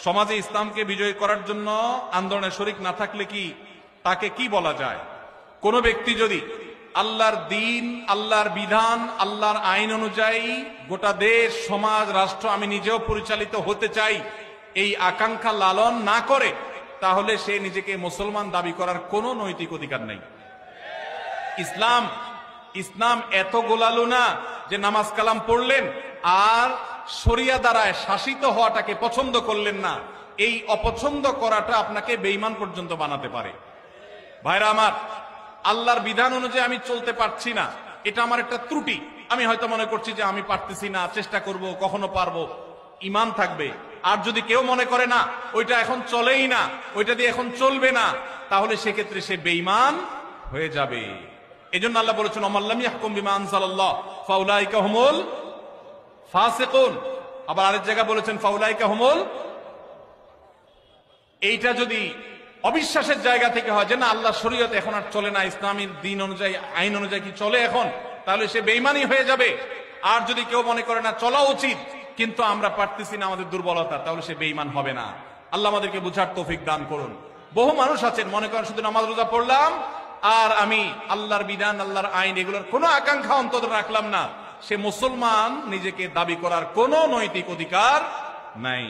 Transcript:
সমাজে ইসলামকে বিজয়ী করার জন্য আন্দোলনে শরিক না থাকলে কি তাকে কি বলা যায়? কোন ব্যক্তি যদি আল্লাহর দিন, আল্লাহর বিধান, আল্লাহর আইন অনুযায়ী গোটা দেশ, সমাজ, রাষ্ট্র আমি নিজেও পরিচালিত হতে চাই, এই আকাঙ্ক্ষা লালন না করে, তাহলে সে নিজেকে মুসলমান দাবি করার কোনো নৈতিক অধিকার নেই। ইসলাম এত গোলালু না যে নামাজ কালাম পড়লেন আর শরিয়া দ্বারায় শাসিত হওয়াটাকে পছন্দ করলেন না। এই অপছন্দ করাটা আপনাকে বেঈমান পর্যন্ত বানাতে পারে। ভাইরা আমার, আল্লাহর বিধান অনুযায়ী আমি চলতে পারছি না, এটা আমার একটা ত্রুটি। আমি হয়তো মনে করছি যে আমি পারতেছি না, চেষ্টা করব, কখনো পারবো, ঈমান থাকবে। আর যদি কেউ মনে করে না ওইটা এখন চলেই না, ওইটা দিয়ে এখন চলবে না, তাহলে সেক্ষেত্রে সে বেঈমান হয়ে যাবে। এজন্য আল্লাহ বলেছেন, ওমাল্লাম ইয়াহকুম বিমা আনজালাল্লাহ ফাউলাইকা হুমুল ফাসিকুন। আবার আরেক জায়গায় বলেছেন ফাউলাইকা হুমুল। এইটা যদি অবিশ্বাসের জায়গা থেকে হয় যে না আল্লাহ শরীয়ত এখন আর চলে না, ইসলামের দিন অনুযায়ী, আইন অনুযায়ী কি চলে এখন, তাহলে সে বেঈমানই হয়ে যাবে। আর যদি কেউ মনে করে না চলা উচিত কিন্তু আমরা পারতেছি না, আমাদের দুর্বলতা, তাহলে সে বেঈমান হবে না। আল্লাহ আমাদেরকে বুঝার তৌফিক দান করুন। বহু মানুষ আছেন মনে করেন শুধু নামাজ রোজা পড়লাম আর আমি আল্লাহর বিধান, আল্লাহর আইন এগুলোর কোনো আকাঙ্ক্ষা অন্তত রাখলাম না, সে মুসলমান নিজেকে দাবি করার কোনো নৈতিক অধিকার নাই।